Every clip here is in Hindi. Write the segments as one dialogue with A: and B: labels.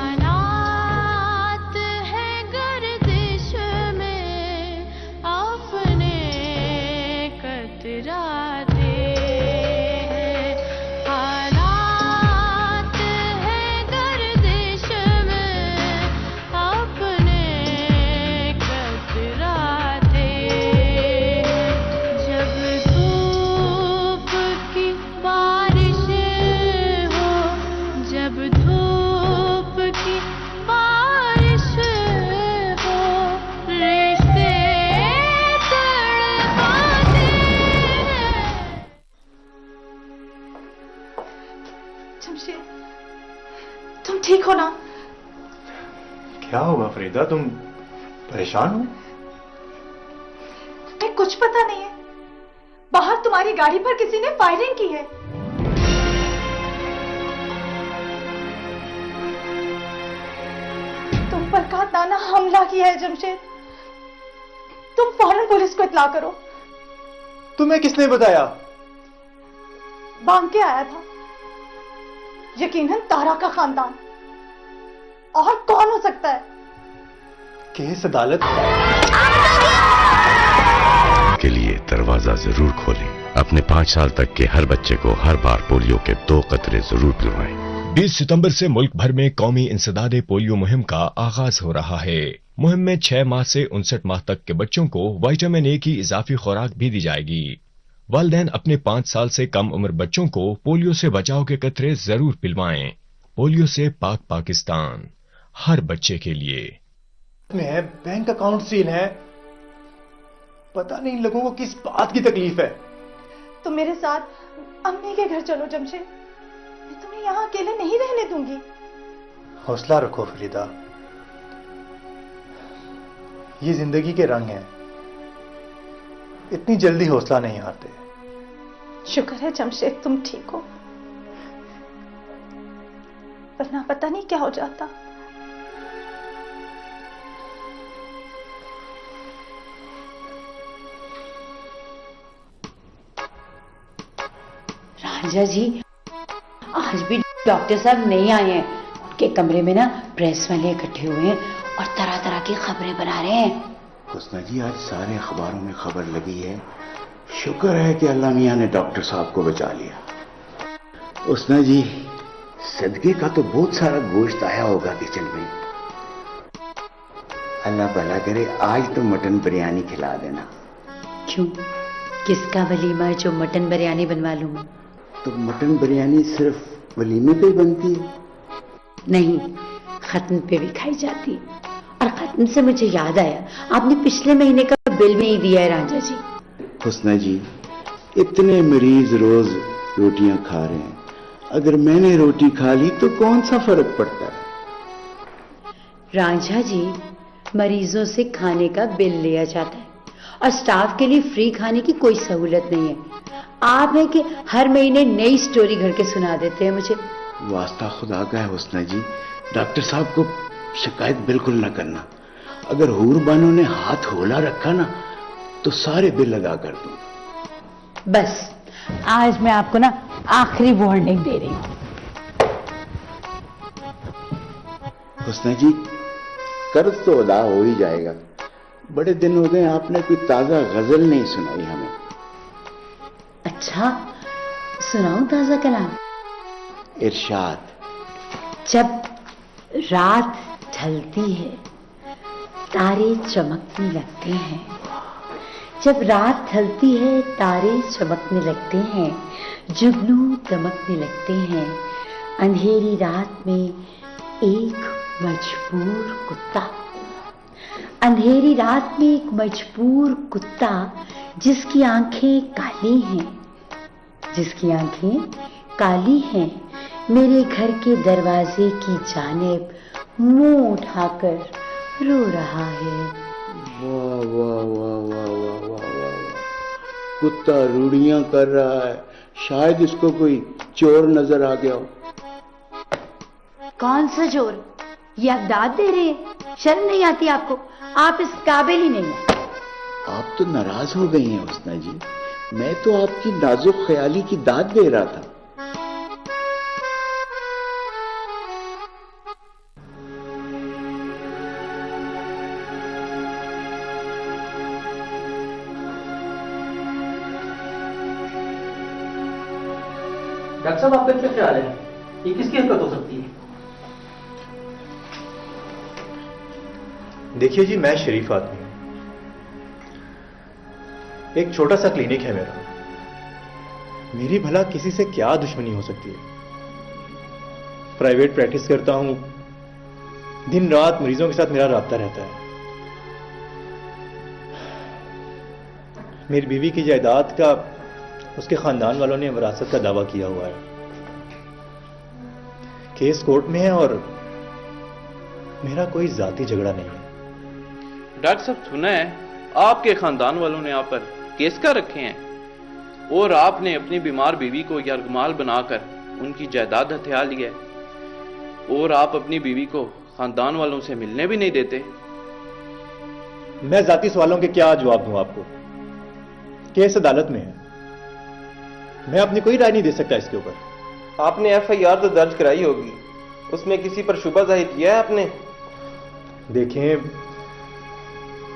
A: हालात है गर्दिश में अपने कतराते हैं। हालात है गर्दिश में अपने कतराते हैं। जब धूप की बारिशें हो, जब धूप की बारिश हो, रिश्ते तड़पाते हैं।
B: जमशेद, तुम ठीक हो ना?
C: क्या हुआ फरीदा, तुम परेशान हो?
B: तुम्हें कुछ पता नहीं है? बाहर तुम्हारी गाड़ी पर किसी ने फायरिंग की है। तुम पर कातिलाना हमला किया है जमशेद। तुम फौरन पुलिस को इत्तला करो।
C: तुम्हें किसने बताया?
B: बांग के आया था, यकीनन तारा का खानदान। और कौन हो सकता है?
C: केस अदालत
D: के लिए दरवाजा जरूर खोलें। अपने 5 साल तक के हर बच्चे को हर बार पोलियो के 2 कतरे जरूर पिलवाएं।
E: 20 सितंबर से मुल्क भर में कौमी इंसदादे पोलियो मुहिम का आगाज हो रहा है। मुहिम में 6 माह से 59 माह तक के बच्चों को विटामिन ए की इजाफी खुराक भी दी जाएगी। वालिदैन अपने 5 साल से कम उम्र बच्चों को पोलियो से बचाव के कतरे जरूर पिलवाएं। पोलियो से पाक पाकिस्तान, हर बच्चे के लिए।
C: है, बैंक अकाउंट सील है। पता नहीं इन लोगों को किस बात की तकलीफ है।
B: तुम मेरे साथ अम्मी के घर चलो जमशेद। मैं तुम्हें यहाँ अकेले नहीं रहने दूंगी।
C: हौसला रखो फरीदा, ये जिंदगी के रंग हैं, इतनी जल्दी हौसला नहीं हारते।
B: शुक्र है जमशेद तुम ठीक हो, वरना पता नहीं क्या हो जाता।
F: राजा जी, आज भी डॉक्टर साहब नहीं आए हैं। उनके कमरे में ना प्रेस वाले इकट्ठे हुए हैं और तरह तरह की खबरें बना रहे हैं।
G: हुस्ना जी, आज सारे अखबारों में खबर लगी है। शुक्र है कि अल्लाह मियां ने डॉक्टर साहब को बचा लिया। हुस्ना जी, सदके का तो बहुत सारा गोश्त आया होगा किचन में। अल्लाह भला करे, आज तो मटन बिरयानी खिला देना।
F: क्यों, किसका वलीमा है जो मटन बिरयानी बनवा लूं?
G: तो मटन बिरयानी सिर्फ वलीमे पे बनती है?
F: नहीं, खत्म पे भी खाई जाती है। और खत्म से मुझे याद आया, आपने पिछले महीने का बिल भी नहीं दिया है राजा जी।
G: हुस्ना जी, इतने मरीज रोज रोटियां खा रहे हैं, अगर मैंने रोटी खा ली तो कौन सा फर्क पड़ता है?
F: राजा जी, मरीजों से खाने का बिल लिया जाता है और स्टाफ के लिए फ्री खाने की कोई सहूलत नहीं है। आप है कि हर महीने नई स्टोरी घर के सुना देते हैं मुझे।
G: वास्ता खुदा का है हुस्ना जी, डॉक्टर साहब को शिकायत बिल्कुल न करना। अगर हूर बानो ने हाथ होला रखा ना तो सारे बिल लगा कर दूंगा।
F: बस आज मैं आपको ना आखिरी वार्निंग दे रही हूं।
G: हुस्ना जी, कर्ज तो अदा हो ही जाएगा। बड़े दिन हो गए आपने कोई ताजा गजल नहीं सुनाई हमें।
F: अच्छा, सुनाऊं ताजा कलाम?
G: इरशाद।
F: जब रात ढलती है तारे चमकने लगते हैं, जब रात ढलती है तारे चमकने लगते हैं, जुगनू दमकने लगते हैं। अंधेरी रात में एक मजबूर कुत्ता, अंधेरी रात में एक मजबूर कुत्ता जिसकी आंखें काली हैं, जिसकी आंखें काली हैं, मेरे घर के दरवाजे की जानिब मुंह उठाकर रो रहा है।
G: वाह वाह वाह वाह वाह वाह वाह, कुत्ता रूड़ियां कर रहा है। शायद इसको कोई चोर नजर आ गया हो।
F: कौन सा चोर? ये आप दाद दे रहे हैं? शर्म नहीं आती आपको? आप इस काबिल ही नहीं है।
G: आप तो नाराज हो गई हैं हुस्ना जी। मैं तो आपकी नाजुक ख्याली की दाद दे रहा था।
H: डॉक्टर साहब, आपका क्या ख्याल है, ये किसकी हरकत हो सकती है?
C: देखिए जी, मैं शरीफ आदमी हूं। एक छोटा सा क्लिनिक है मेरा। मेरी भला किसी से क्या दुश्मनी हो सकती है। प्राइवेट प्रैक्टिस करता हूं, दिन रात मरीजों के साथ मेरा राब्ता रहता है। मेरी बीवी की जायदाद का उसके खानदान वालों ने विरासत का दावा किया हुआ है। केस कोर्ट में है और मेरा कोई जाती झगड़ा नहीं है।
I: डॉक्टर साहब, सुना है आपके खानदान वालों ने आप पर केस कर रखे हैं और आपने अपनी बीमार बीवी को यरगमाल बनाकर उनकी जायदाद हथिया ली है और आप अपनी बीवी को खानदान वालों से मिलने भी नहीं देते।
C: मैं जाती सवालों के क्या जवाब दूं आपको? केस अदालत में है, मैं अपनी कोई राय नहीं दे सकता इसके ऊपर।
J: आपने FIR तो दर्ज कराई होगी, उसमें किसी पर शुबा जाहिर किया है आपने?
C: देखें,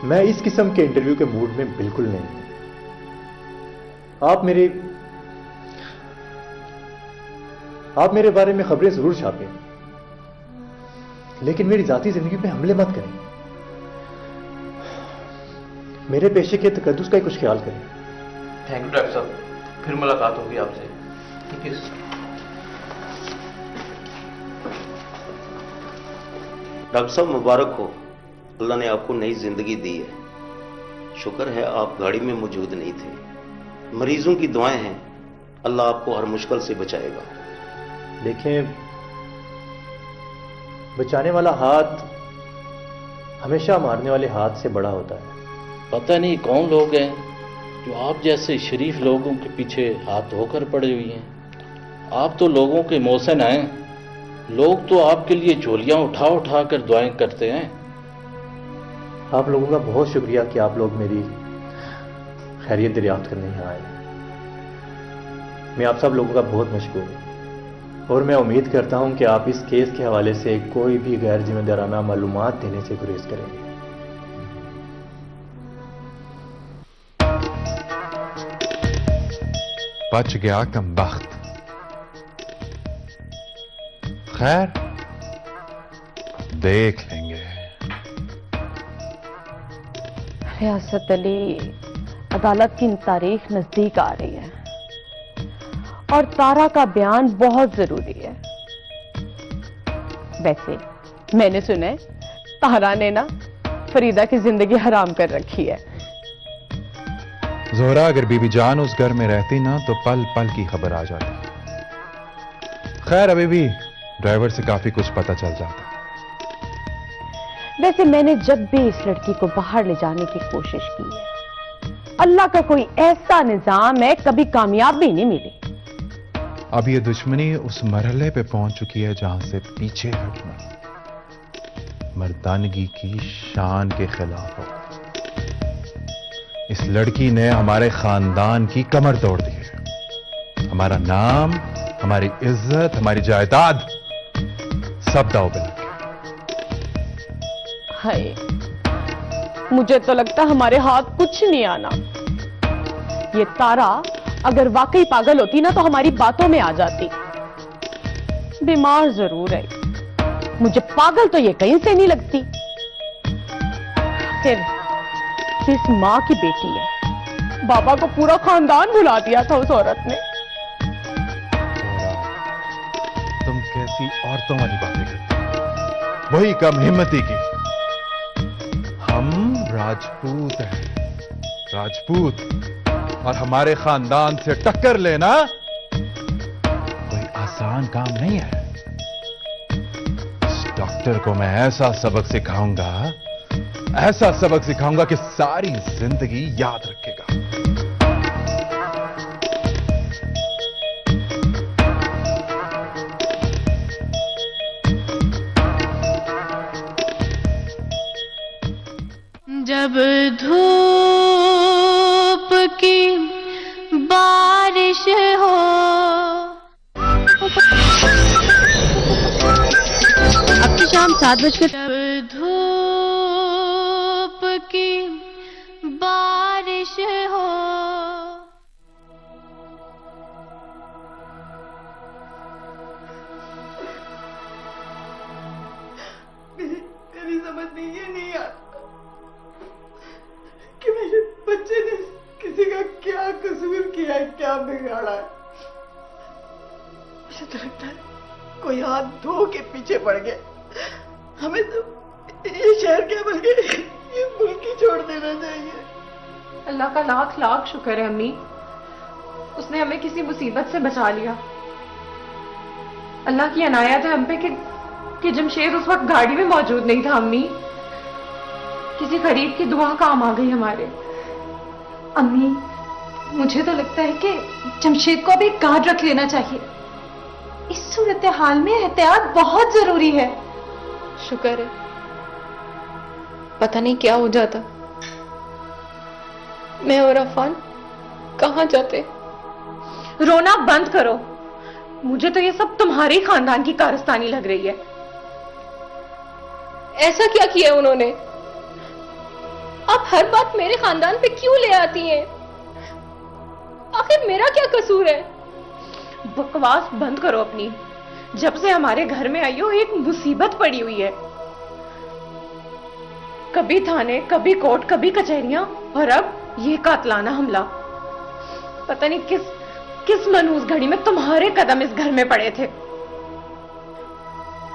C: मैं इस किस्म के इंटरव्यू के मूड में बिल्कुल नहीं हूं। आप मेरे बारे में खबरें जरूर छापें, लेकिन मेरी जाती जिंदगी पे हमले मत करें। मेरे पेशे के तकद्दुस का ही कुछ ख्याल करें।
I: थैंक यू डॉक्टर साहब, फिर मुलाकात होगी आपसे। ठीक है।
K: डॉक्टर साहब, मुबारक हो, अल्लाह ने आपको नई जिंदगी दी है। शुक्र है आप गाड़ी में मौजूद नहीं थे। मरीजों की दुआएं हैं, अल्लाह आपको हर मुश्किल से बचाएगा।
C: देखें, बचाने वाला हाथ हमेशा मारने वाले हाथ से बड़ा होता है।
L: पता नहीं कौन लोग हैं जो आप जैसे शरीफ लोगों के पीछे हाथ धोकर पड़े हुए हैं। आप तो लोगों के मोहसिन हैं। लोग तो आपके लिए झोलियां उठा उठा कर दुआएं करते हैं।
C: आप लोगों का बहुत शुक्रिया कि आप लोग मेरी खैरियत दरियाफ्त करने यहाँ आए। मैं आप सब लोगों का बहुत मशकूर हूँ और मैं उम्मीद करता हूँ कि आप इस केस के हवाले से कोई भी गैर जिम्मेदाराना मालूमात देने से गुरेज करेंगे।
M: बच गया कमबख्त। खैर, देख लेंगे।
A: रियासत अली, अदालत की तारीख नजदीक आ रही है और तारा का बयान बहुत जरूरी है। वैसे मैंने सुना है तारा ने ना फरीदा की जिंदगी हराम कर रखी है।
M: जोहरा, अगर बीबी जान उस घर में रहती ना तो पल पल की खबर आ जाती। खैर, अभी भी ड्राइवर से काफी कुछ पता चल जाता।
A: वैसे मैंने जब भी इस लड़की को बाहर ले जाने की कोशिश की है, अल्लाह का कोई ऐसा निजाम है, कभी कामयाबी नहीं मिली।
M: अब ये दुश्मनी उस मरहले पे पहुंच चुकी है जहां से पीछे हटना मर्दानगी की शान के खिलाफ हो। इस लड़की ने हमारे खानदान की कमर तोड़ दी है। हमारा नाम, हमारी इज्जत, हमारी जायदाद सब दांव पे लगे।
A: हाय, मुझे तो लगता हमारे हाथ कुछ नहीं आना। ये तारा अगर वाकई पागल होती ना तो हमारी बातों में आ जाती। बीमार जरूर है, मुझे पागल तो ये कहीं से नहीं लगती। फिर इस माँ की बेटी है, बाबा को पूरा खानदान भुला दिया था उस औरत ने।
M: तुम कैसी औरतों वाली बातें करती हो? वही कम हिम्मती की। हम राजपूत हैं, राजपूत, और हमारे खानदान से टक्कर लेना कोई आसान काम नहीं है। इस डॉक्टर को मैं ऐसा सबक सिखाऊंगा, ऐसा सबक सिखाऊंगा कि सारी जिंदगी याद रखेगा।
A: जब धूप की 7:00 धूप की बारिश हो।
B: मेरी समझ में ये नहीं आता कि मेरे बच्चे ने किसी का क्या कसूर किया है, क्या बिगाड़ा है। मुझे तो लगता है कोई हाथ धो के पीछे पड़ गया। हमें तो ये शहर क्या बल्कि ये मुल्क ही छोड़ देना चाहिए।
A: अल्लाह का लाख लाख शुक्र है अम्मी, उसने हमें किसी मुसीबत से बचा लिया। अल्लाह की अनायत है हम पे कि जमशेद उस वक्त गाड़ी में मौजूद नहीं था। अम्मी, किसी गरीब की दुआ काम आ गई हमारे।
B: अम्मी, मुझे तो लगता है कि जमशेद को अभी गार्ड रख लेना चाहिए। इस सूरत हाल में एहतियात बहुत जरूरी है।
A: शुक्र है, पता नहीं क्या हो जाता, मैं और अफान कहां जाते। रोना बंद करो, मुझे तो ये सब तुम्हारे खानदान की कारस्तानी लग रही है। ऐसा क्या किया उन्होंने? आप हर बात मेरे खानदान पे क्यों ले आती हैं? आखिर मेरा क्या कसूर है? बकवास बंद करो अपनी। जब से हमारे घर में आई हो एक मुसीबत पड़ी हुई है। कभी थाने, कभी कोर्ट, कभी कचहरियां, और अब ये कातलाना हमला। पता नहीं किस मनहूस घड़ी में तुम्हारे कदम इस घर में पड़े थे।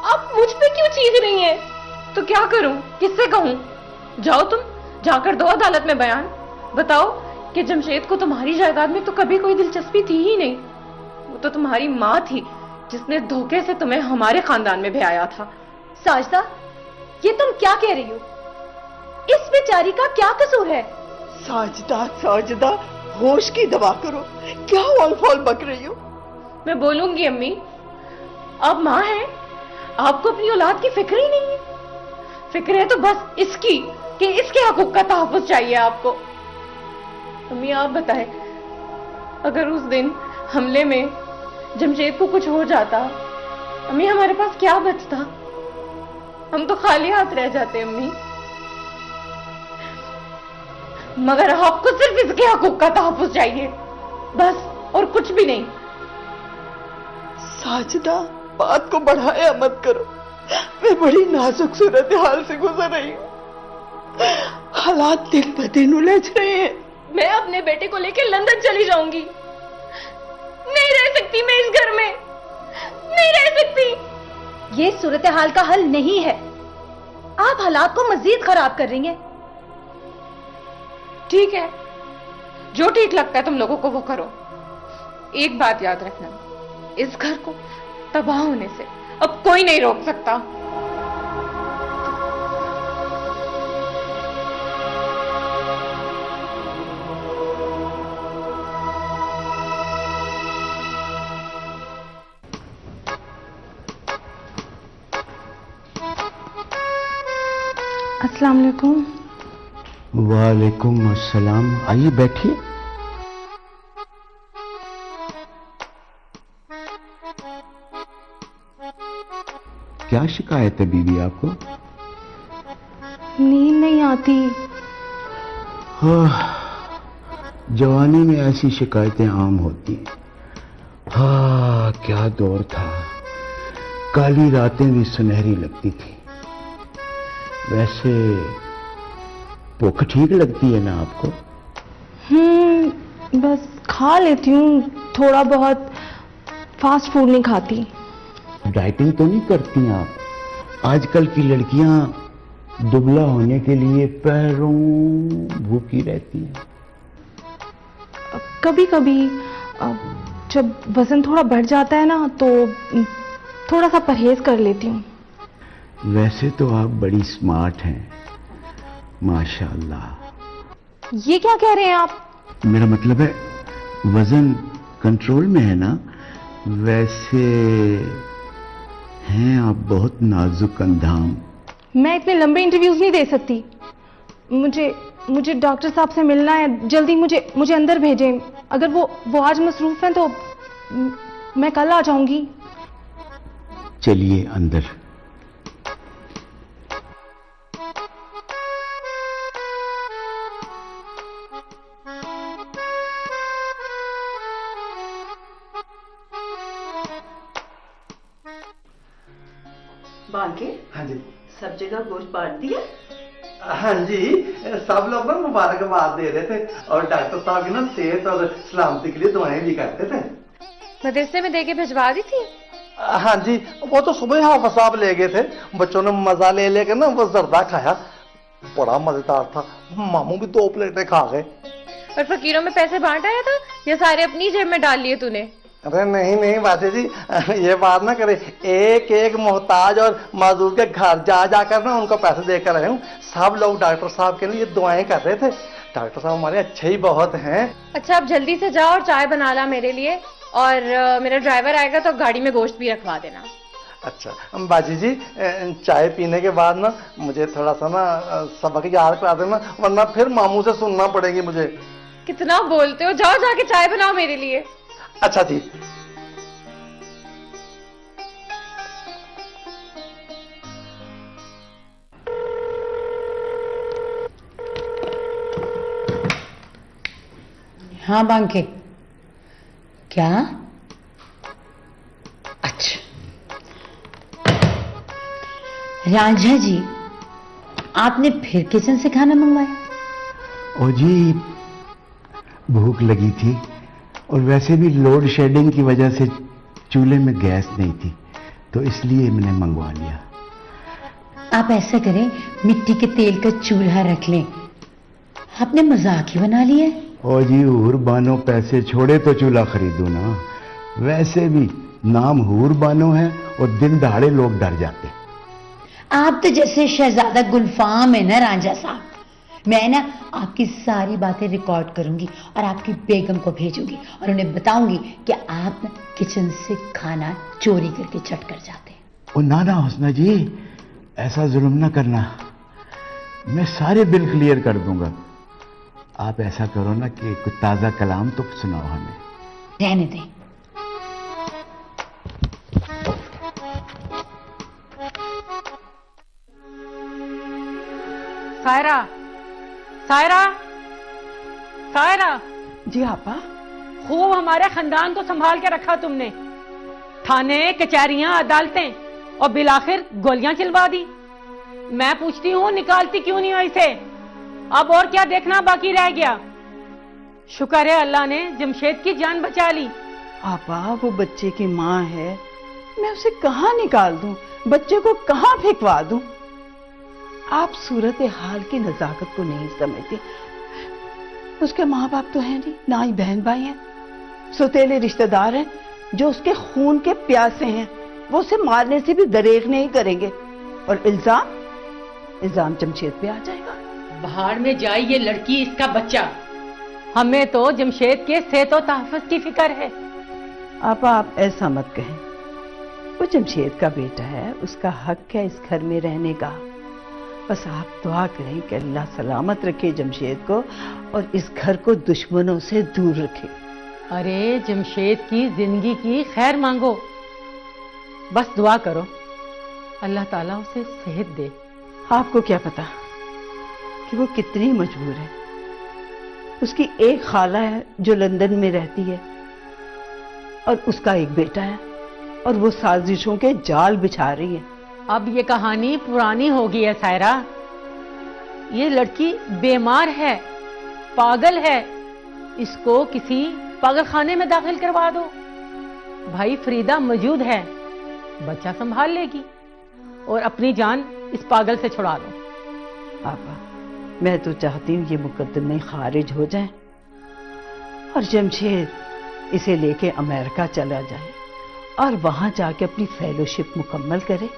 A: आप मुझ पे क्यों चीख रही हैं? तो क्या करूं, किससे कहूं? जाओ तुम, जाकर दो अदालत में बयान। बताओ कि जमशेद को तुम्हारी जायदाद में तो कभी कोई दिलचस्पी थी ही नहीं। वो तो तुम्हारी माँ थी जिसने धोखे से तुम्हें हमारे खानदान में भेजा था।
B: साजदा, ये तुम क्या कह रही हो? इस बेचारी का क्या कसूर है? साजदा, होश की दवा करो। क्या औल फौल बक रही हो?
A: मैं बोलूंगी अम्मी, आप माँ हैं, आपको अपनी औलाद की फिक्र ही नहीं है। फिक्र है तो बस इसकी कि इसके हकूक का तहफ्फुज चाहिए आपको। अम्मी आप बताएं, अगर उस दिन हमले में जमशेद को कुछ हो जाता, अम्मी हमारे पास क्या बचता? हम तो खाली हाथ रह जाते अम्मी। मगर आपको सिर्फ इसके हकूक का तहफ्फुज चाहिए, बस, और कुछ भी नहीं।
B: साजदा, बात को बढ़ाया मत करो। मैं बड़ी नाजुक सूरत हाल से गुजर रही हूँ। हालात दिन ब दिन उलझ रहे हैं।
A: मैं अपने बेटे को लेकर लंदन चली जाऊंगी। नहीं रह सकती मैं इस घर में, नहीं रह सकती।
B: ये सूरत हाल का हल नहीं है। आप हालात को मजीद खराब कर रही हैं।
A: ठीक है, जो ठीक लगता है तुम लोगों को वो करो। एक बात याद रखना, इस घर को तबाह होने से अब कोई नहीं रोक सकता।
B: अस्सलाम वालेकुम।
G: वालेकुम अस्सलाम। आइए बैठिए। क्या शिकायत है बीवी आपको?
B: नींद नहीं आती।
G: हाँ, जवानी में ऐसी शिकायतें आम होती हैं। हाँ, क्या दौर था। काली रातें भी सुनहरी लगती थी। वैसे भूख ठीक लगती है ना आपको?
B: बस खा लेती हूँ, थोड़ा बहुत। फास्ट फूड नहीं खाती।
G: डाइटिंग तो नहीं करती आप? आजकल की लड़कियां दुबला होने के लिए पैरों भूखी रहती हैं।
B: कभी कभी जब वजन थोड़ा बढ़ जाता है ना, तो थोड़ा सा परहेज कर लेती हूँ।
G: वैसे तो आप बड़ी स्मार्ट हैं, माशाल्लाह।
B: ये क्या कह रहे हैं आप?
G: मेरा मतलब है वजन कंट्रोल में है ना। वैसे हैं आप बहुत नाजुक अंधाम।
B: मैं इतने लंबे इंटरव्यूज नहीं दे सकती। मुझे डॉक्टर साहब से मिलना है। जल्दी मुझे अंदर भेजें। अगर वो आज मसरूफ हैं तो मैं कल आ जाऊंगी।
G: चलिए अंदर।
B: बांके
N: हाँ जी।
B: सब जगह गोश्त बांट दिया?
N: हाँ जी, सब लोग ना मुबारकबाद दे रहे थे और डॉक्टर साहब की ना सेहत और सलामती के लिए दुआएं भी करते थे।
A: मदरसे में देके भिजवा दी थी?
N: हाँ जी, वो तो सुबह हाफिज साहब ले गए थे, बच्चों ने मजा ले लेकर ना वो जर्दा खाया, बड़ा मजेदार था। मामू भी 2 प्लेटें खा गए।
A: और फकीरों में पैसे बांट आया था या सारे अपनी जेब में डाल लिए तूने?
N: अरे नहीं नहीं बाजी जी, ये बात ना करे, एक एक मोहताज और मजदूर के घर जा जाकर ना उनको पैसे देकर आए हूँ। सब लोग डॉक्टर साहब के लिए दुआएं कर रहे थे। डॉक्टर साहब हमारे अच्छे ही बहुत हैं।
A: अच्छा, अब जल्दी से जाओ और चाय बना ला मेरे लिए, और मेरा ड्राइवर आएगा तो गाड़ी में गोश्त भी रखवा देना।
N: अच्छा बाजी जी, चाय पीने के बाद ना मुझे थोड़ा सा ना सबक याद करा देना, वरना फिर मामू से सुनना पड़ेगी मुझे।
A: कितना बोलते हो, जाओ जाके चाय बनाओ मेरे लिए।
N: अच्छा जी।
F: हाँ बांके, क्या? अच्छा रांझा जी, आपने फिर किचन से खाना मंगवाया?
G: ओ जी, भूख लगी थी और वैसे भी लोड शेडिंग की वजह से चूल्हे में गैस नहीं थी, तो इसलिए मैंने मंगवा लिया।
F: आप ऐसा करें, मिट्टी के तेल का चूल्हा रख लें। आपने मजाक ही बना लिया है।
G: ओ जी, हूर बानो पैसे छोड़े तो चूल्हा खरीदो ना। वैसे भी नाम हूर बानो है और दिन दहाड़े लोग डर जाते।
F: आप तो जैसे शहजादा गुलफाम है ना रांझा साहब। मैं ना आपकी सारी बातें रिकॉर्ड करूंगी और आपकी बेगम को भेजूंगी और उन्हें बताऊंगी कि आप ना किचन से खाना चोरी करके चट कर जाते हैं।
G: ओ ना ना हुस्ना जी, ऐसा जुल्म ना करना, मैं सारे बिल क्लियर कर दूंगा। आप ऐसा करो ना कि कुछ ताजा कलाम तो सुनाओ हमें।
F: रहने दें।
A: सायरा, सायरा, सायरा।
B: जी आपा।
A: खूब हमारे खानदान को संभाल के रखा तुमने। थाने, कचहरियां, अदालतें और बिलाखिर गोलियां चलवा दी। मैं पूछती हूँ, निकालती क्यों नहीं हो इसे? अब और क्या देखना बाकी रह गया? शुक्र है अल्लाह ने जमशेद की जान बचा ली।
B: आपा, वो बच्चे की माँ है, मैं उसे कहाँ निकाल दूं? बच्चे को कहाँ फेंकवा दूं? आप सूरत हाल की नजाकत को नहीं समझते। उसके माँ बाप तो हैं नहीं, ना ही बहन भाई हैं, सौतेले रिश्तेदार हैं जो उसके खून के प्यासे हैं। वो उसे मारने से भी दरेग नहीं करेंगे और इल्जाम जमशेद पे आ जाएगा।
A: बाहर में जाए ये लड़की, इसका बच्चा। हमें तो जमशेद के सेहत और तहफ्फुज़ की फिक्र है।
B: आप ऐसा मत कहें, वो जमशेद का बेटा है, उसका हक है इस घर में रहने का। बस आप दुआ करें कि अल्लाह सलामत रखे जमशेद को और इस घर को दुश्मनों से दूर रखे।
A: अरे जमशेद की जिंदगी की खैर मांगो, बस दुआ करो अल्लाह ताला उसे सेहत दे।
B: आपको क्या पता कि वो कितनी मजबूर है। उसकी एक खाला है जो लंदन में रहती है और उसका एक बेटा है और वो साजिशों के जाल बिछा रही है।
A: अब ये कहानी पुरानी हो गई है सायरा। ये लड़की बीमार है, पागल है, इसको किसी पागलखाने में दाखिल करवा दो। भाई फरीदा मौजूद है, बच्चा संभाल लेगी और अपनी जान इस पागल से छुड़ा दो।
B: पापा, मैं तो चाहती हूँ ये मुकदमे खारिज हो जाएं और जमशेद इसे लेके अमेरिका चला जाए और वहां जाके अपनी फेलोशिप मुकम्मल करे।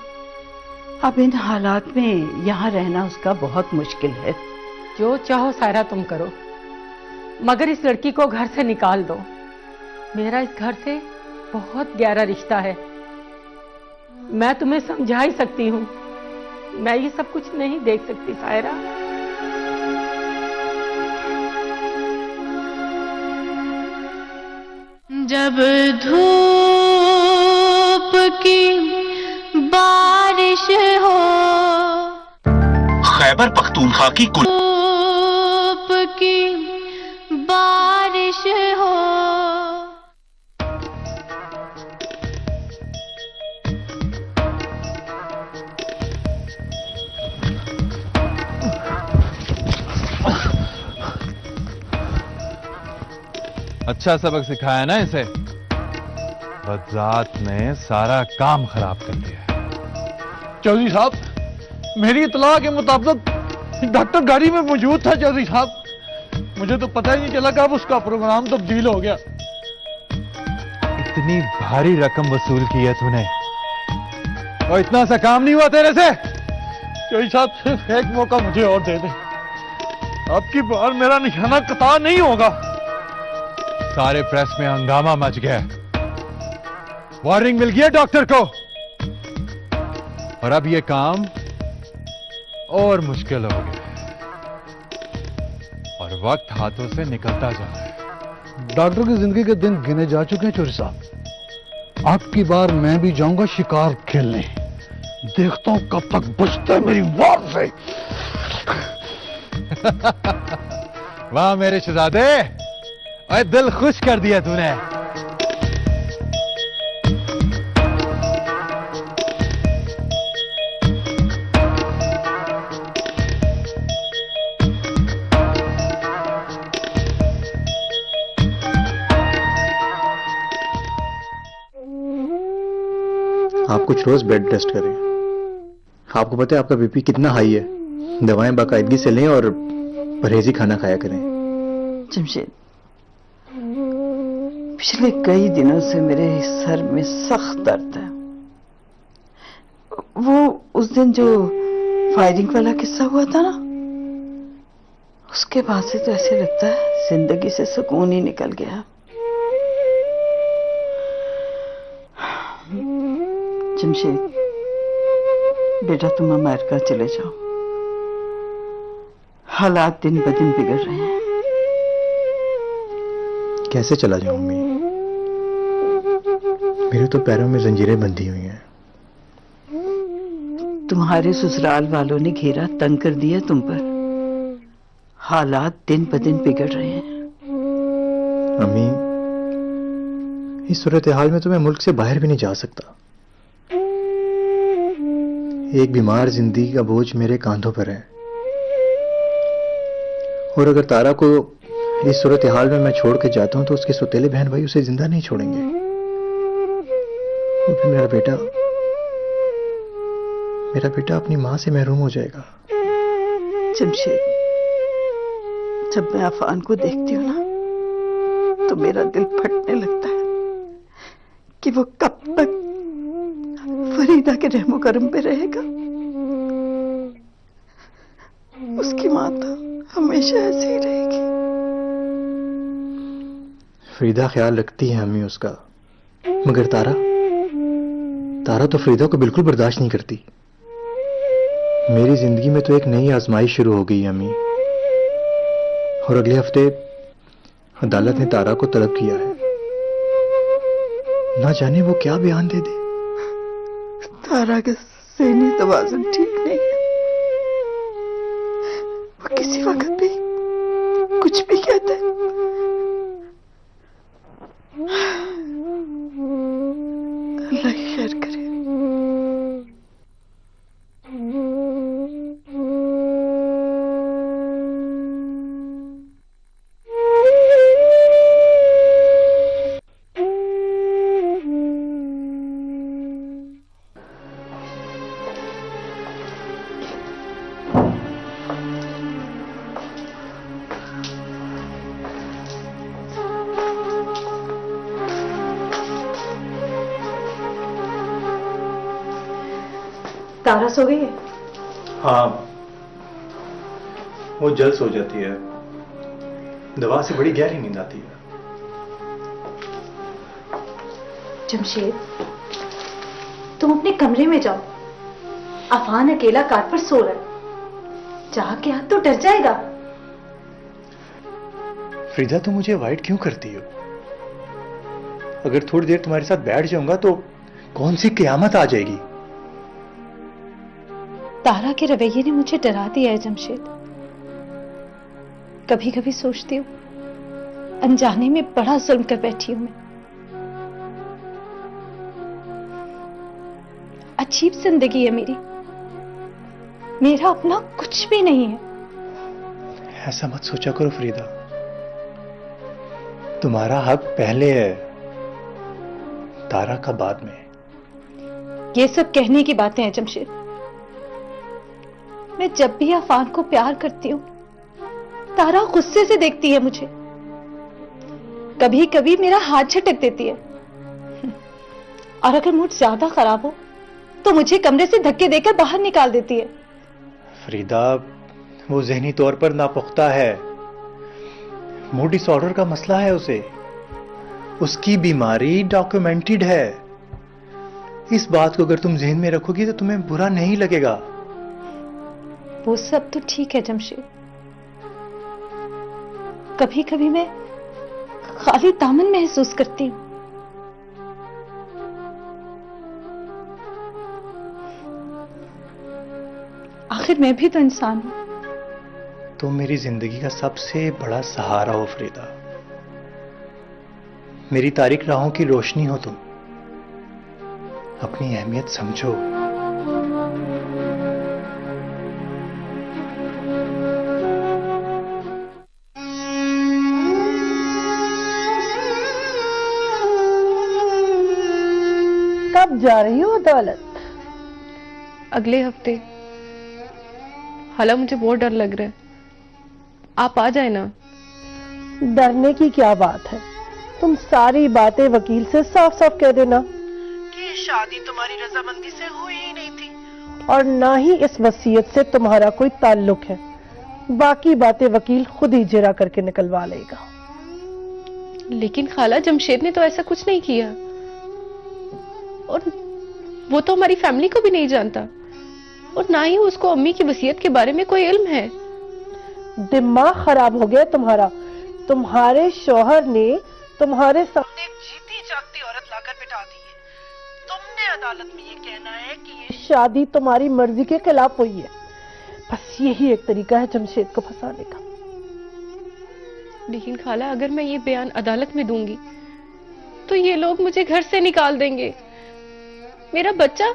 B: अब इन हालात में यहाँ रहना उसका बहुत मुश्किल है।
A: जो चाहो सायरा तुम करो, मगर इस लड़की को घर से निकाल दो। मेरा इस घर से बहुत गहरा रिश्ता है। मैं तुम्हें समझा ही सकती हूँ, मैं ये सब कुछ नहीं देख सकती सायरा।
O: जब धूप की बारिश हो,
P: खैबर पख्तूनख्वा की
O: धूप की बारिश हो,
M: अच्छा सबक सिखाया ना इसे। बदजात ने सारा काम खराब कर दिया।
N: चौधरी साहब, मेरी इतला के मुताबिक डॉक्टर गाड़ी में मौजूद था। चौधरी साहब, मुझे तो पता ही नहीं चला कब उसका प्रोग्राम तब्दील हो गया।
M: इतनी भारी रकम वसूल की है तूने और इतना सा काम नहीं हुआ तेरे से।
N: चौधरी साहब, सिर्फ एक मौका मुझे और दे दे। आपकी बार मेरा निशाना कता नहीं होगा।
M: सारे प्रेस में हंगामा मच गया। वार्निंग मिल गया डॉक्टर को और अब ये काम और मुश्किल हो गया और वक्त हाथों से निकलता जा रहा है।
N: डॉक्टर की जिंदगी के दिन गिने जा चुके हैं चौधरी साहब। आपकी बार मैं भी जाऊंगा शिकार खेलने। देखता हूं कब तक बचता है मेरी वार से।
M: वाह मेरे शहजादे, अरे दिल खुश कर दिया तूने।
C: आप कुछ रोज बेड रेस्ट करें। आपको पता है आपका बीपी कितना हाई है। दवाएं बाकायदगी से लें और परहेजी खाना खाया करें।
B: जमशेद, पिछले कई दिनों से मेरे सर में सख्त दर्द है। वो उस दिन जो फायरिंग वाला किस्सा हुआ था ना, उसके बाद से तो ऐसे लगता है जिंदगी से सुकून ही निकल गया। जमशेद बेटा, तुम अमेरिका चले जाओ। हालात दिन ब दिन बिगड़ रहे हैं।
C: कैसे चला जाऊं अम्मी? मेरे तो पैरों में जंजीरें बंधी हुई हैं।
B: तुम्हारे ससुराल वालों ने घेरा तंग कर दिया तुम पर। हालात दिन ब दिन बिगड़ रहे हैं।
C: अम्मी, इस सूरत हाल में तो मैं मुल्क से बाहर भी नहीं जा सकता। एक बीमार जिंदगी का बोझ मेरे कांधों पर है और अगर तारा को इस सूरत हाल में मैं छोड़ के जाता हूं तो उसके सौतेले बहन भाई उसे जिंदा नहीं छोड़ेंगे और फिर मेरा बेटा अपनी मां से महरूम हो जाएगा।
B: जमशेद, जब मैं अफान को देखती हूँ ना तो मेरा दिल फटने लगता है कि वो कब तक फरीदा के रहमो करम पे रहेगा। उसकी मां तो हमेशा ऐसी ही रहेगी।
C: फरीदा ख्याल रखती है अम्मी उसका, मगर तारा तो फरीदा को बिल्कुल बर्दाश्त नहीं करती। मेरी जिंदगी में तो एक नई आजमाइश शुरू हो गई है अम्मी और अगले हफ्ते अदालत ने तारा को तलब किया है। ना जाने वो क्या बयान दे दे।
B: तारा का सेहनी तवाज़ुन ठीक नहीं है। वो किसी वक्त भी कुछ भी कहता है। अल्लाह खैर करे।
P: तारा सो गई है?
C: हाँ, वो जल्द सो जाती है। दवा से बड़ी गहरी नींद आती है।
P: जमशेद, तुम अपने कमरे में जाओ। अफान अकेला काट पर सो रहा है। जाके आ तो डर जाएगा।
C: फरीदा, तुम मुझे अवॉइड क्यों करती हो? अगर थोड़ी देर तुम्हारे साथ बैठ जाऊंगा तो कौन सी क़यामत आ जाएगी।
P: तारा के रवैये ने मुझे डरा दिया है जमशेद। कभी कभी सोचती हूँ अनजाने में बड़ा जुल्म कर बैठी हूं मैं। अजीब जिंदगी है मेरी। मेरा अपना कुछ भी नहीं है।
C: ऐसा मत सोचा करो फरीदा। तुम्हारा हक पहले है, तारा का बाद में।
P: ये सब कहने की बातें हैं जमशेद। मैं जब भी अफान को प्यार करती हूँ, तारा गुस्से से देखती है मुझे। कभी कभी मेरा हाथ झटक देती है, और अगर मूड ज्यादा खराब हो तो मुझे कमरे से धक्के देकर बाहर निकाल देती है।
C: फरीदा, वो जहनी तौर पर नापुख्ता है, मूड डिसऑर्डर का मसला है उसे। उसकी बीमारी डॉक्यूमेंटेड है। इस बात को अगर तुम जहन में रखोगी तो तुम्हें बुरा नहीं लगेगा।
P: वो सब तो ठीक है जमशेद, कभी कभी मैं खाली दामन महसूस करती हूँ। आखिर मैं भी तो इंसान हूं।
C: तुम मेरी जिंदगी का सबसे बड़ा सहारा हो फरीदा, मेरी तारीक राहों की रोशनी हो तुम। अपनी अहमियत समझो।
B: कब जा रही हो अदालत?
A: अगले हफ्ते। हाला मुझे बहुत डर लग रहा है, आप आ जाए ना।
B: डरने की क्या बात है? तुम सारी बातें वकील से साफ साफ कह देना कि ये शादी तुम्हारी रजामंदी से हुई ही नहीं थी, और ना ही इस वसीयत से तुम्हारा कोई ताल्लुक है। बाकी बातें वकील खुद ही जिरा करके निकलवा लेगा।
A: लेकिन खाला, जमशेद ने तो ऐसा कुछ नहीं किया, और वो तो हमारी फैमिली को भी नहीं जानता, और ना ही उसको अम्मी की वसीयत के बारे में कोई इल्म है।
B: दिमाग खराब हो गया तुम्हारा। तुम्हारे शौहर ने तुम्हारे सामने एक जीती जागती औरत लाकर बिठा दी है। तुमने अदालत में ये कहना है कि ये शादी तुम्हारी मर्जी के खिलाफ हुई है। बस यही एक तरीका है जमशेद को फंसाने का।
A: लेकिन खाला, अगर मैं ये बयान अदालत में दूंगी तो ये लोग मुझे घर से निकाल देंगे, मेरा बच्चा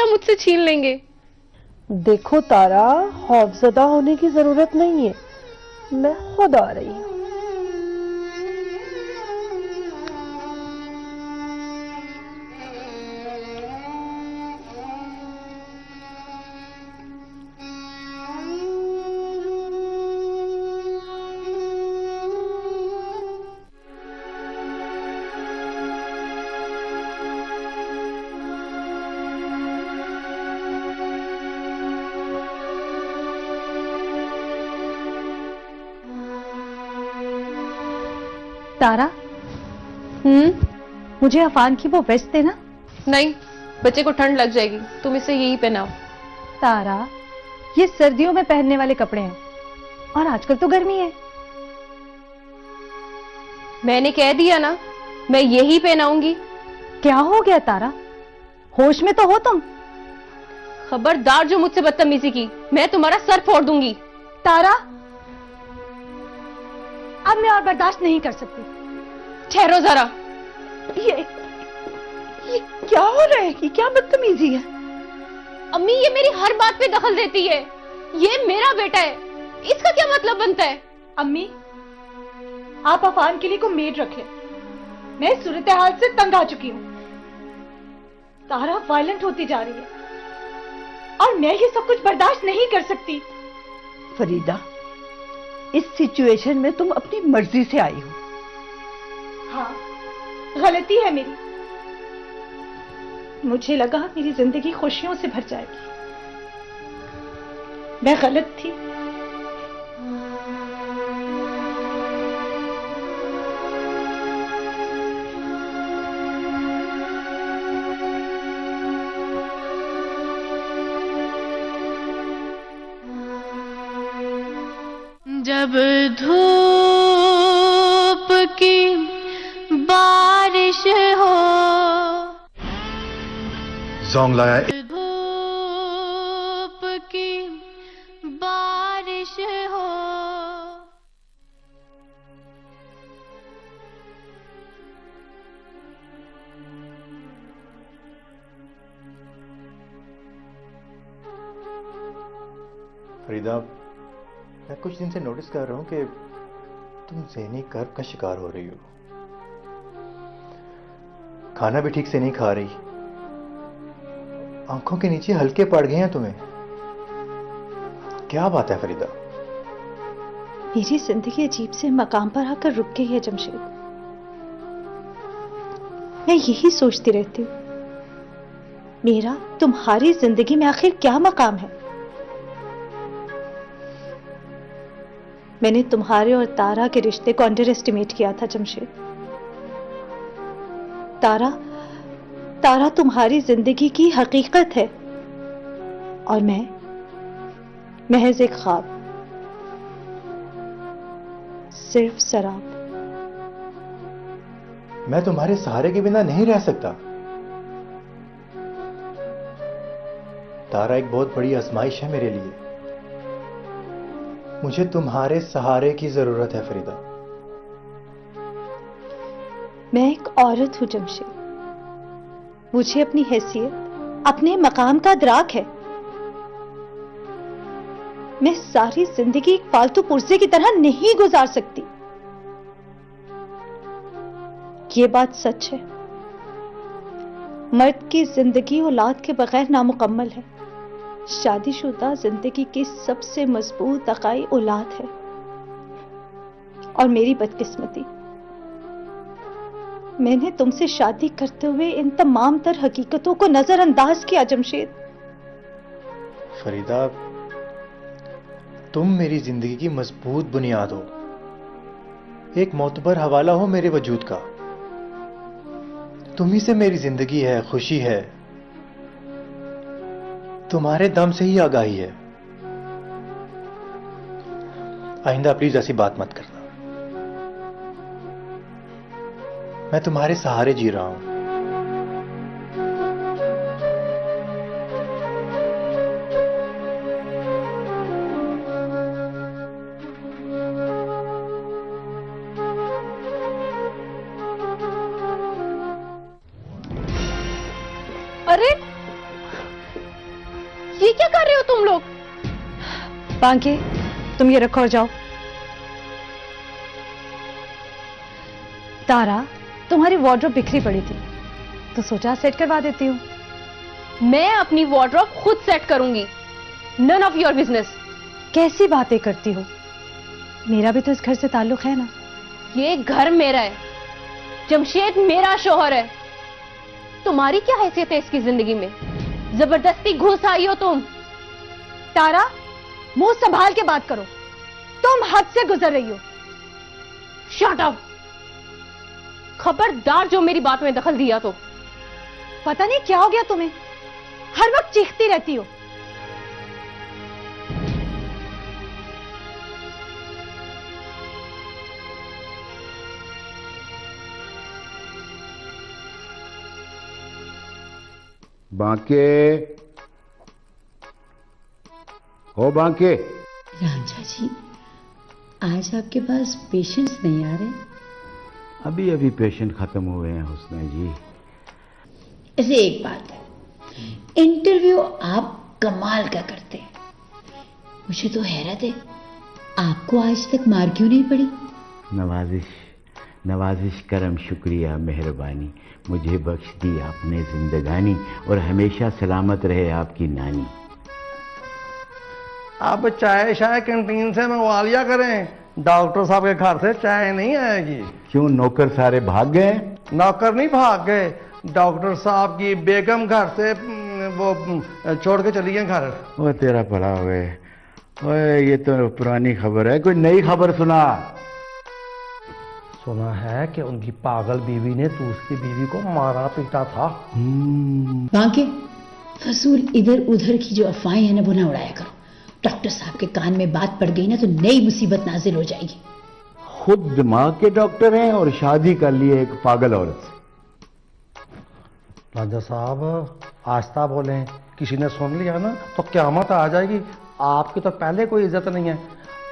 A: मुझसे छीन लेंगे।
B: देखो तारा, खौफजदा होने की जरूरत नहीं है, मैं खुद आ रही हूं।
P: तारा, मुझे अफान की वो वेस्ट देना।
A: नहीं, बच्चे को ठंड लग जाएगी, तुम इसे यही पहनाओ।
P: तारा, ये सर्दियों में पहनने वाले कपड़े हैं, और आजकल तो गर्मी है।
A: मैंने कह दिया ना, मैं यही पहनाऊंगी।
P: क्या हो गया तारा? होश में तो हो तुम?
A: खबरदार जो मुझसे बदतमीजी की, मैं तुम्हारा सर फोड़ दूंगी।
P: तारा, अब मैं और बर्दाश्त नहीं कर सकती।
A: ठहरो जरा।
B: ये क्या हो रहा है? ये क्या बदतमीजी है?
A: अम्मी, ये मेरी हर बात पे दखल देती है। ये मेरा बेटा है, इसका क्या मतलब बनता है?
P: अम्मी, आप अफान के लिए को मेड रख ले। मैं इस सूरत हाल से तंग आ चुकी हूँ। तारा वायलेंट होती जा रही है, और मैं ये सब कुछ बर्दाश्त नहीं कर सकती।
B: फरीदा, इस सिचुएशन में तुम अपनी मर्जी से आई हो।
P: हाँ, गलती है मेरी। मुझे लगा मेरी जिंदगी खुशियों से भर जाएगी। मैं गलत थी।
O: जब धूप की बारिश हो,
M: जोंग लाया
O: धूप की बारिश हो।
C: फरीदा, मैं कुछ दिन से नोटिस कर रहा हूं कि तुम ज़हनी कर्ब का शिकार हो रही हो। खाना भी ठीक से नहीं खा रही, आंखों के नीचे हल्के पड़ गए हैं तुम्हें। क्या बात है फरीदा?
P: मेरी जिंदगी अजीब से मकाम पर आकर रुक गई है जमशेद। मैं यही सोचती रहती हूँ, मेरा तुम्हारी जिंदगी में आखिर क्या मकाम है? मैंने तुम्हारे और तारा के रिश्ते को अंडर एस्टिमेट किया था जमशेद। तारा तुम्हारी जिंदगी की हकीकत है और मैं महज एक ख्वाब, सिर्फ शराब।
C: मैं तुम्हारे सहारे के बिना नहीं रह सकता। तारा एक बहुत बड़ी आजमाइश है मेरे लिए। मुझे तुम्हारे सहारे की जरूरत है फरीदा।
P: मैं एक औरत हूं जमशेद, मुझे अपनी हैसियत, अपने मकाम का इदराक है। मैं सारी जिंदगी एक फालतू पुर्जे की तरह नहीं गुजार सकती। ये बात सच है, मर्द की जिंदगी औलाद के बगैर नामुकम्मल है। शादीशुदा जिंदगी की सबसे मजबूत अकाई औलाद है। और मेरी बदकिस्मती, मैंने तुमसे शादी करते हुए इन तमाम तर हकीकतों को नजरअंदाज किया जमशेद।
C: फरीदा, तुम मेरी जिंदगी की मजबूत बुनियाद हो, एक मोतबर हवाला हो मेरे वजूद का। तुम ही से मेरी जिंदगी है, खुशी है, तुम्हारे दम से ही आगाही है। आइंदा प्लीज ऐसी बात मत करना। मैं तुम्हारे सहारे जी रहा हूं।
A: अरे ये क्या कर रहे हो तुम लोग?
P: बांके, तुम ये रखो और जाओ। तारा, तुम्हारी वार्डरोब बिखरी पड़ी थी तो सोचा सेट करवा देती हूँ।
A: मैं अपनी वार्डरोब खुद सेट करूंगी। None of your business.
P: कैसी बातें करती हो? मेरा भी तो इस घर से ताल्लुक है ना।
A: ये घर मेरा है, जमशेद मेरा शोहर है। तुम्हारी क्या हैसियत है इसकी जिंदगी में? जबरदस्ती घुस आई हो तुम।
P: तारा, मुंह संभाल के बात करो, तुम हद से गुजर रही हो।
A: Shut up! खबरदार जो मेरी बात में दखल दिया तो।
P: पता नहीं क्या हो गया तुम्हें, हर वक्त चीखती रहती हो।
G: बांके, हो बांके।
F: राजा जी, आज आपके पास पेशेंट्स नहीं आ रहे?
G: अभी अभी पेशेंट खत्म हुए हैं हुस्ना जी।
F: ऐसे एक बात है, इंटरव्यू आप कमाल का करते हैं। मुझे तो हैरत है, आपको आज तक मार क्यों नहीं पड़ी?
G: नवाजिश करम, शुक्रिया, मेहरबानी। मुझे बख्श दी आपने जिंदगानी, और हमेशा सलामत रहे आपकी नानी।
N: आप चाय कैंटीन से मंगवा लिया करें, डॉक्टर साहब के घर से चाय नहीं आएगी।
G: क्यों, नौकर सारे भाग गए?
N: नौकर नहीं भाग गए, डॉक्टर साहब की बेगम घर से वो छोड़ के चली गई घर।
G: वो तेरा भला हुए। ओए, ये तो पुरानी खबर है, कोई नई खबर सुना।
N: सुना है कि उनकी पागल बीवी ने दूसरी बीवी को मारा पीटा था।
F: बांके, फजूल इधर उधर की जो अफवाहें हैं ना, वो ना उड़ाया करो। डॉक्टर साहब के कान में बात पड़ गई ना तो नई मुसीबत नाजिल हो जाएगी।
G: खुद दिमाग के डॉक्टर हैं और शादी कर लिए एक पागल औरत से।
N: राजा साहब, आस्ता बोलें, किसी ने सुन लिया ना तो क़यामत आ जाएगी। आपकी तो पहले कोई इज्जत नहीं है,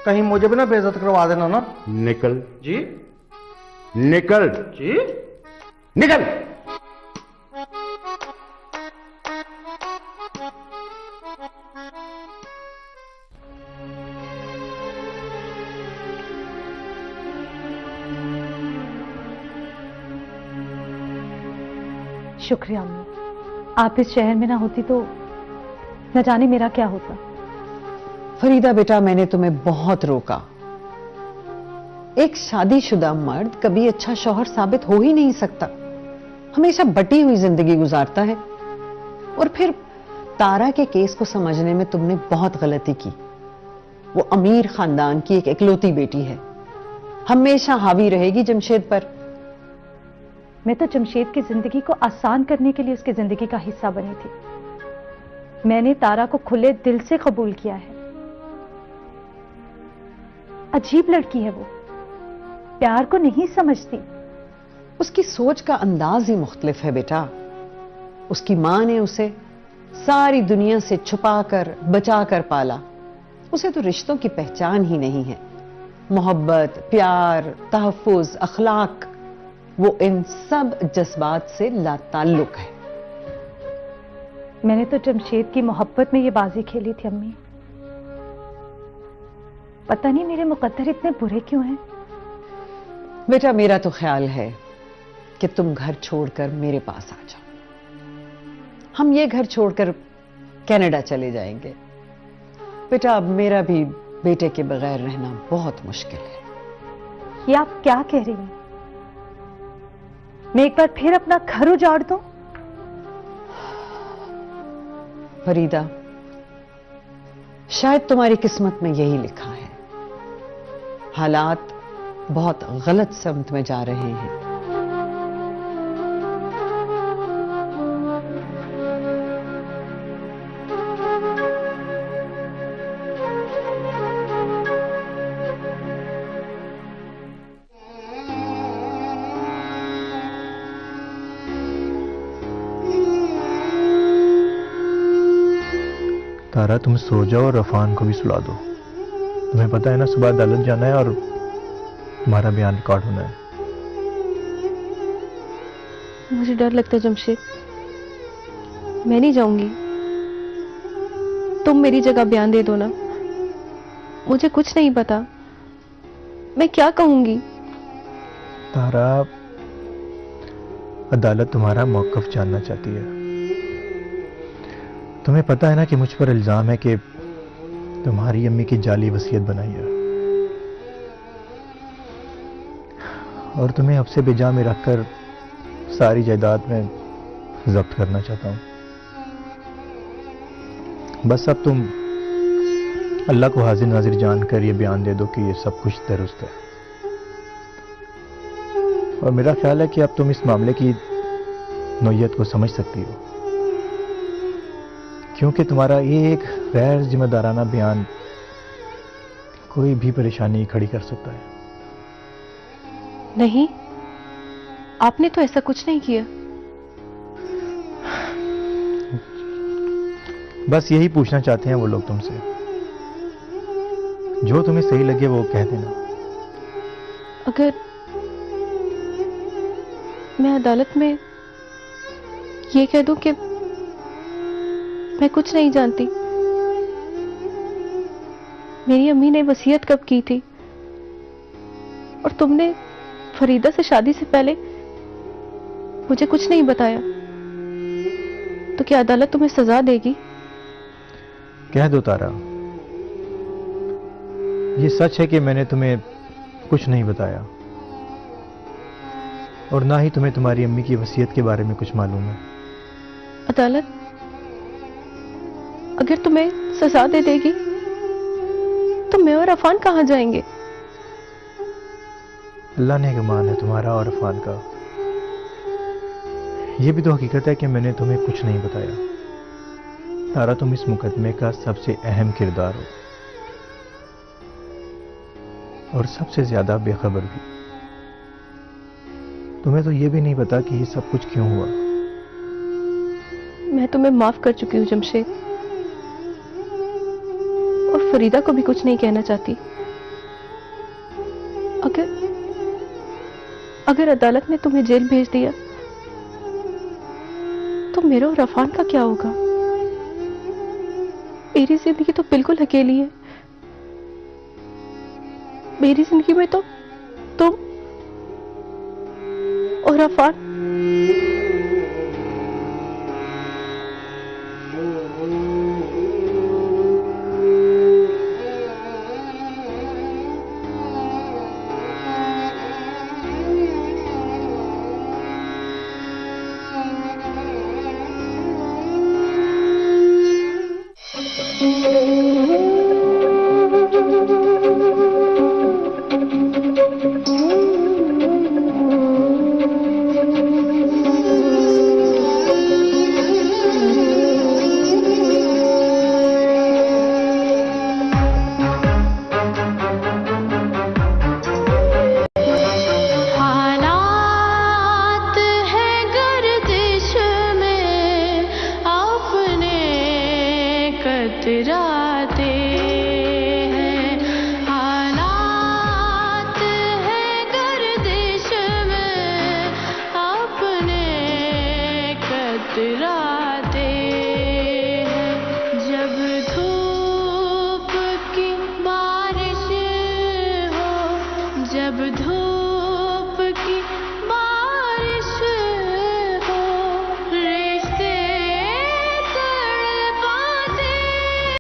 N: कहीं मुझे भी ना बेइज्जत करवा देना ना।
G: निकल
N: जी,
G: निकल
N: जी,
G: निकल।
P: शुक्रिया अम्मी। आप इस शहर में ना होती तो न जाने मेरा क्या होता।
B: फरीदा बेटा, मैंने तुम्हें बहुत रोका। एक शादीशुदा मर्द कभी अच्छा शौहर साबित हो ही नहीं सकता, हमेशा बटी हुई जिंदगी गुजारता है। और फिर तारा के केस को समझने में तुमने बहुत गलती की। वो अमीर खानदान की एक इकलौती बेटी है, हमेशा हावी रहेगी जमशेद पर।
P: मैं तो जमशेद की जिंदगी को आसान करने के लिए उसकी जिंदगी का हिस्सा बनी थी। मैंने तारा को खुले दिल से कबूल किया है। अजीब लड़की है वो, प्यार को नहीं समझती।
B: उसकी सोच का अंदाज ही मुख्तलिफ है बेटा। उसकी मां ने उसे सारी दुनिया से छुपाकर बचाकर पाला। उसे तो रिश्तों की पहचान ही नहीं है। मोहब्बत, प्यार, तहफ्फुज, अखलाक, वो इन सब जज्बात से लाताल्लुक है।
P: मैंने तो जमशेद की मोहब्बत में ये बाजी खेली थी अम्मी। पता नहीं मेरे मुकद्दर इतने बुरे क्यों हैं।
B: बेटा, मेरा तो ख्याल है कि तुम घर छोड़कर मेरे पास आ जाओ। हम ये घर छोड़कर कनाडा चले जाएंगे। बेटा, अब मेरा भी बेटे के बगैर रहना बहुत मुश्किल है।
P: ये आप क्या कह रही हैं? मैं एक बार फिर अपना घर उजाड़ दूं?
B: फरीदा, शायद तुम्हारी किस्मत में यही लिखा है। हालात बहुत गलत समत में जा रहे हैं।
C: तारा, तुम सो जाओ और अफान को भी सुला दो। तुम्हें पता है ना, सुबह अदालत जाना है और हमारा बयान रिकॉर्ड होना है।
Q: मुझे डर लगता है जमशेद, मैं नहीं जाऊंगी। तुम मेरी जगह बयान दे दो ना। मुझे कुछ नहीं पता, मैं क्या कहूंगी।
C: तारा, अदालत तुम्हारा मौकफ जानना चाहती है। तुम्हें पता है ना कि मुझ पर इल्जाम है कि तुम्हारी अम्मी की जाली वसीयत बनाई है और तुम्हें अब से बेजा में रखकर सारी जायदाद में जब्त करना चाहता हूं। बस अब तुम अल्लाह को हाजिर नाजिर जानकर ये बयान दे दो कि ये सब कुछ दुरुस्त है। और मेरा ख्याल है कि अब तुम इस मामले की नौयत को समझ सकती हो, क्योंकि तुम्हारा एक गैर जिम्मेदाराना बयान कोई भी परेशानी खड़ी कर सकता है।
Q: नहीं, आपने तो ऐसा कुछ नहीं किया।
C: बस यही पूछना चाहते हैं वो लोग तुमसे। जो तुम्हें सही लगे वो कह देना।
Q: अगर मैं अदालत में ये कह दूं कि मैं कुछ नहीं जानती, मेरी अम्मी ने वसीयत कब की थी और तुमने फरीदा से शादी से पहले मुझे कुछ नहीं बताया, तो क्या अदालत तुम्हें सजा देगी?
C: कह दो तारा, ये सच है कि मैंने तुम्हें कुछ नहीं बताया और ना ही तुम्हें तुम्हारी अम्मी की वसीयत के बारे में कुछ मालूम है।
Q: अदालत अगर तुम्हें सजा दे देगी तो मैं और अफान कहां जाएंगे?
C: अल्लाह ने गुमान है तुम्हारा और अफान का। यह भी तो हकीकत है कि मैंने तुम्हें कुछ नहीं बताया। तारा, तुम इस मुकदमे का सबसे अहम किरदार हो और सबसे ज्यादा बेखबर भी। तुम्हें तो यह भी नहीं पता कि ये सब कुछ क्यों हुआ।
Q: मैं तुम्हें माफ कर चुकी हूं जमशेद, और फरीदा को भी कुछ नहीं कहना चाहती। अगर अदालत ने तुम्हें जेल भेज दिया तो मेरा और अफान का क्या होगा? मेरी जिंदगी तो बिल्कुल अकेली है। मेरी जिंदगी में तो तुम और अफान।
O: जब धूप